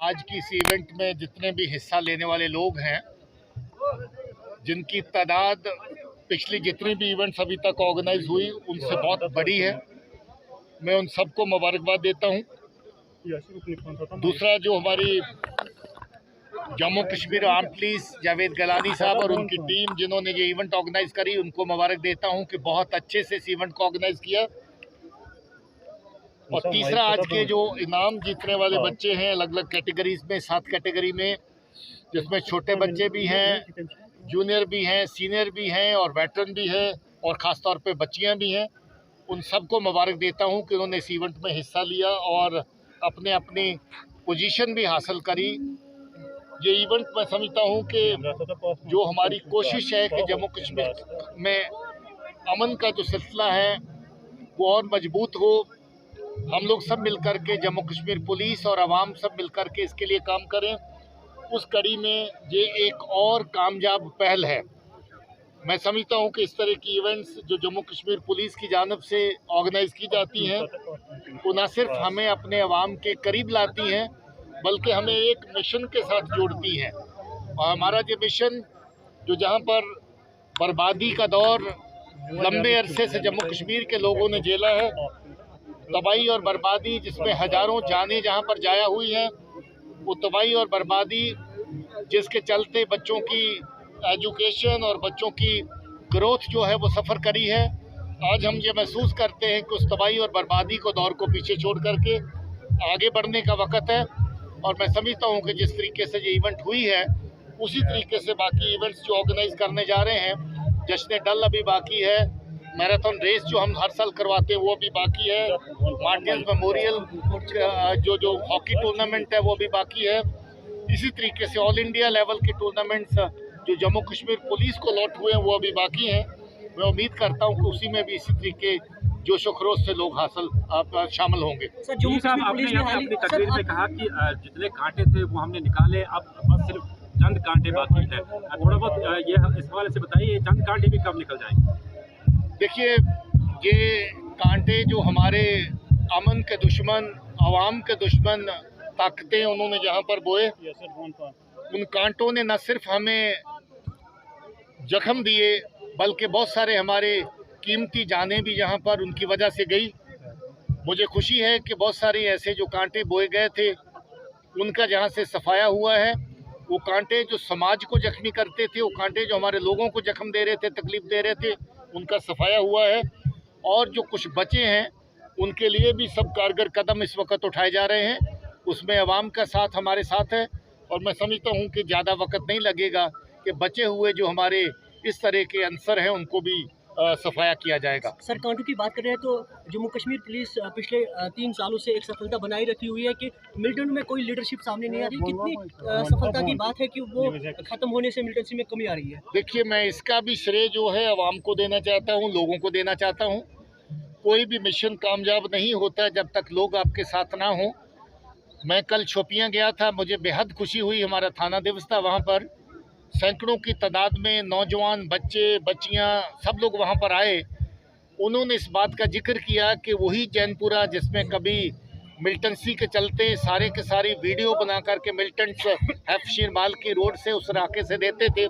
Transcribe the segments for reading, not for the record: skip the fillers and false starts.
आज की इस इवेंट में जितने भी हिस्सा लेने वाले लोग हैं, जिनकी तादाद पिछली जितनी भी इवेंट्स अभी तक ऑर्गेनाइज हुई उनसे बहुत बड़ी है, मैं उन सबको मुबारकबाद देता हूं। दूसरा, जो हमारी जम्मू कश्मीर आर्म पुलिस जावेद गलानी साहब और उनकी टीम जिन्होंने ये इवेंट ऑर्गेनाइज करी, उनको मुबारक देता हूं कि बहुत अच्छे से इस इवेंट को ऑर्गेनाइज किया। और तीसरा, आज के जो इनाम जीतने वाले बच्चे हैं अलग अलग कैटेगरीज में, 7 कैटेगरी में, जिसमें छोटे बच्चे भी हैं, जूनियर भी हैं, सीनियर भी हैं और वेटरन भी है और ख़ास तौर पे बच्चियां भी हैं। उन सबको मुबारक देता हूं कि उन्होंने इस इवेंट में हिस्सा लिया और अपने अपनी पोजीशन भी हासिल करी। ये इवेंट मैं समझता हूं कि जो हमारी कोशिश है कि जम्मू कश्मीर में अमन का जो सिलसिला है वो और मजबूत हो, हम लोग सब मिलकर के, जम्मू कश्मीर पुलिस और आवाम सब मिलकर के इसके लिए काम करें। उस कड़ी में ये एक और कामयाब पहल है। मैं समझता हूं कि इस तरह की इवेंट्स जो जम्मू कश्मीर पुलिस की जानिब से ऑर्गेनाइज की जाती हैं, वो न सिर्फ हमें अपने अवाम के करीब लाती हैं बल्कि हमें एक मिशन के साथ जोड़ती हैं। और हमारा ये मिशन जो जहां पर बर्बादी का दौर लंबे अरसे से जम्मू कश्मीर के लोगों ने झेला है, तबाही और बर्बादी जिसमें हज़ारों जानें जहां पर जाया हुई हैं, वो तबाही और बर्बादी जिसके चलते बच्चों की एजुकेशन और बच्चों की ग्रोथ जो है वो सफ़र करी है, आज हम ये महसूस करते हैं कि उस तबाही और बर्बादी को दौर को पीछे छोड़ करके आगे बढ़ने का वक़्त है। और मैं समझता हूँ कि जिस तरीके से ये इवेंट हुई है उसी तरीके से बाकी इवेंट्स जो ऑर्गेनाइज करने जा रहे हैं, जश्न डल अभी बाकी है, मैराथन रेस जो हम हर साल करवाते हैं वो भी बाकी है, मार्टिन मेमोरियल जो हॉकी टूर्नामेंट है वो भी बाकी है। इसी तरीके से ऑल इंडिया लेवल के टूर्नामेंट्स जो जम्मू कश्मीर पुलिस को लौट हुए हैं वो अभी बाकी हैं। मैं उम्मीद करता हूं कि उसी में भी इसी तरीके जोश व खरोश से लोग शामिल होंगे। सर, जम्मू साहब, आपने अपनी तकरीर में कहा कि जितने कांटे थे वो हमने निकाले, अब बस सिर्फ चंद कांटे बाकी हैं। थोड़ा बहुत ये इस हवाले से बताइए, चंद कांटे भी कब निकल जाएंगे? देखिए, ये कांटे जो हमारे अमन के दुश्मन, आवाम के दुश्मन ताकतें उन्होंने जहाँ पर बोए, उन कांटों ने न सिर्फ हमें जख्म दिए बल्कि बहुत सारे हमारे कीमती जानें भी यहाँ पर उनकी वजह से गई। मुझे खुशी है कि बहुत सारे ऐसे जो कांटे बोए गए थे उनका जहाँ से सफाया हुआ है। वो कांटे जो समाज को जख्मी करते थे, वो कांटे जो हमारे लोगों को जख्म दे रहे थे, तकलीफ दे रहे थे, उनका सफाया हुआ है। और जो कुछ बचे हैं उनके लिए भी सब कारगर कदम इस वक्त उठाए जा रहे हैं। उसमें अवाम का साथ हमारे साथ है और मैं समझता हूं कि ज़्यादा वक्त नहीं लगेगा कि बचे हुए जो हमारे इस तरह के अंसर हैं उनको भी सफाया किया जाएगा। सर, कांटों की बात कर रहे हैं तो जम्मू कश्मीर पुलिस पिछले 3 सालों से एक सफलता बनाई रखी हुई है कि मिलिटेंट में कोई लीडरशिप सामने नहीं आ रही। कितनी सफलता की बात है कि वो खत्म होने से मिलिटेंसी में कमी आ रही है? देखिए, मैं इसका भी श्रेय जो है अवाम को देना चाहता हूँ, लोगों को देना चाहता हूँ। कोई भी मिशन कामयाब नहीं होता जब तक लोग आपके साथ ना हों। मैं कल शोपियाँ गया था, मुझे बेहद खुशी हुई। हमारा थाना दिवस था, वहाँ पर सैकड़ों की तादाद में नौजवान, बच्चे, बच्चियाँ सब लोग वहाँ पर आए। उन्होंने इस बात का जिक्र किया कि वही जैनपुरा जिसमें कभी मिलिटेंसी के चलते सारे के सारी वीडियो बना करके मिलिटेंट्स हैफशीर माल की रोड से उस इलाके से देते थे,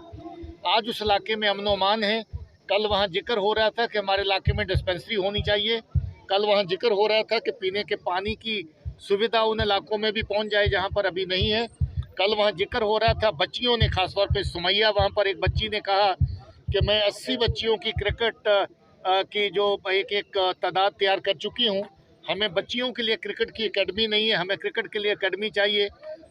आज उस इलाके में अमन अमान है। कल वहाँ जिक्र हो रहा था कि हमारे इलाके में डिस्पेंसरी होनी चाहिए। कल वहाँ जिक्र हो रहा था कि पीने के पानी की सुविधा उन इलाकों में भी पहुँच जाए जहाँ पर अभी नहीं है। कल वहाँ जिक्र हो रहा था, बच्चियों ने, खासतौर पे सुमैया, वहाँ पर एक बच्ची ने कहा कि मैं 80 बच्चियों की क्रिकेट की जो एक तादाद तैयार कर चुकी हूँ। हमें बच्चियों के लिए क्रिकेट की एकेडमी नहीं है, हमें क्रिकेट के लिए एकेडमी चाहिए।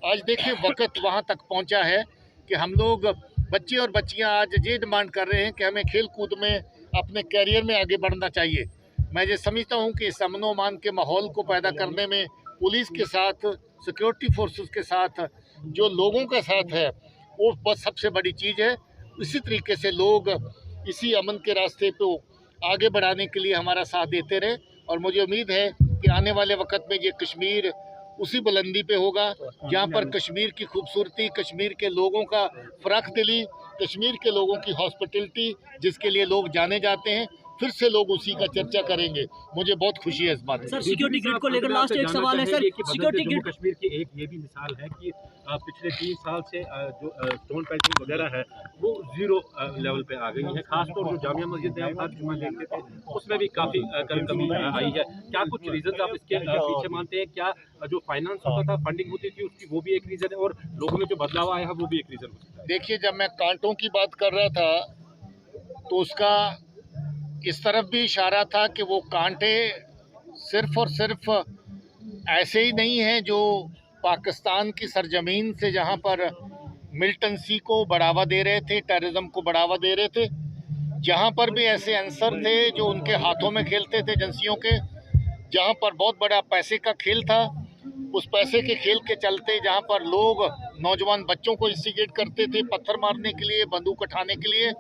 आज देखिए वक्त वहाँ तक पहुँचा है कि हम लोग, बच्चे और बच्चियाँ आज ये डिमांड कर रहे हैं कि हमें खेल कूद में अपने कैरियर में आगे बढ़ना चाहिए। मैं ये समझता हूँ कि इस अमन अमान के माहौल को पैदा करने में पुलिस के साथ, सिक्योरिटी फोर्सेस के साथ जो लोगों का साथ है वो बस सबसे बड़ी चीज़ है। इसी तरीके से लोग इसी अमन के रास्ते पे आगे बढ़ाने के लिए हमारा साथ देते रहे और मुझे उम्मीद है कि आने वाले वक्त में ये कश्मीर उसी बुलंदी पे होगा जहाँ पर कश्मीर की खूबसूरती, कश्मीर के लोगों का फ़राख दिली, कश्मीर के लोगों की हॉस्पिटलिटी जिसके लिए लोग जाने जाते हैं, फिर से लोग उसी का चर्चा करेंगे। मुझे बहुत खुशी है इस बात सर, सिक्योरिटी ग्रिड को लेकर लास्ट एक सवाल है sir. Security Jammu grid Kashmir की एक ये भी मिसाल है कि पिछले 3 साल से जो स्टोन पेल्टिंग वगैरह है वो 0 लेवल पे आ गई है। खासतौर जो जामिया मस्जिद है आप हर जुम्मा देखते थे उसमें भी काफ़ी कमी आई है। क्या कुछ रीज़न आप इसके पीछे मानते हैं? क्या जो फाइनेंस होता था, फंडिंग होती थी, उसकी वो भी एक रीज़न है और लोगों में जो बदलाव आया है वो भी एक रीज़न है? देखिए, जब मैं कांटों की बात कर रहा था तो उसका इस तरफ भी इशारा था कि वो कांटे सिर्फ और सिर्फ ऐसे ही नहीं हैं जो पाकिस्तान की सरजमीन से जहां पर मिलिटेंसी को बढ़ावा दे रहे थे, टेररिज्म को बढ़ावा दे रहे थे, जहां पर भी ऐसे अंसर थे जो उनके हाथों में खेलते थे एजेंसियों के, जहां पर बहुत बड़ा पैसे का खेल था। उस पैसे के खेल के चलते जहां पर लोग नौजवान बच्चों को इंस्टिगेट करते थे पत्थर मारने के लिए, बंदूक उठाने के लिए,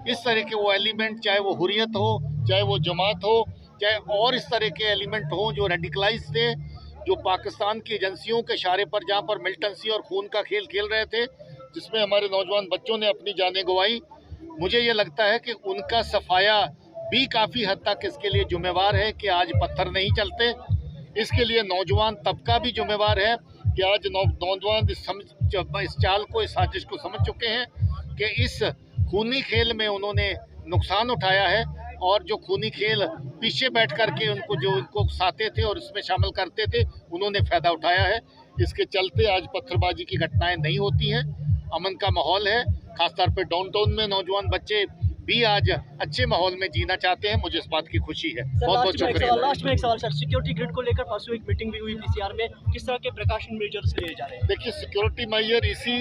इस तरह के वो एलिमेंट, चाहे वो हुर्रियत हो, चाहे वो जमात हो, चाहे और इस तरह के एलिमेंट हो जो रेडिकलाइज थे, जो पाकिस्तान की एजेंसियों के इशारे पर जहां पर मिलिटेंसी और खून का खेल खेल रहे थे, जिसमें हमारे नौजवान बच्चों ने अपनी जानें गंवाई। मुझे ये लगता है कि उनका सफाया भी काफ़ी हद तक इसके लिए जिम्मेवार है कि आज पत्थर नहीं चलते। इसके लिए नौजवान तबका भी जिम्मेवार है कि आज नौजवान इस चाल को, इस साजिश को समझ चुके हैं कि इस खूनी खेल में उन्होंने नुकसान उठाया है और जो खूनी खेल पीछे बैठ कर के उनको साथे थे और इसमें शामिल करते थे, उन्होंने फ़ायदा उठाया है। इसके चलते आज पत्थरबाजी की घटनाएं नहीं होती हैं, अमन का माहौल है। खासतौर पे डाउनटाउन में नौजवान बच्चे भी आज अच्छे माहौल में जीना चाहते हैं। मुझे इस बात की खुशी है। बहुत बहुत शुक्रिया। लास्ट में एक सवाल सर, सिक्योरिटी ग्रिड को लेकर परसों एक मीटिंग भी हुई पीसीआर में, किस तरह के प्रिकॉशन मेजर्स लिए जा रहे हैं? देखिए, सिक्योरिटी मेजर इसी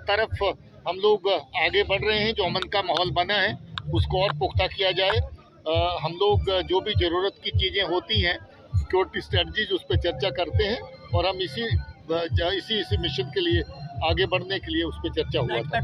तरफ हम लोग आगे बढ़ रहे हैं। जो अमन का माहौल बना है उसको और पुख्ता किया जाए। हम लोग जो भी ज़रूरत की चीज़ें होती हैं, सिक्योरिटी स्ट्रेटजीज, उस पर चर्चा करते हैं और हम इसी मिशन के लिए आगे बढ़ने के लिए उस पर चर्चा हुआ था।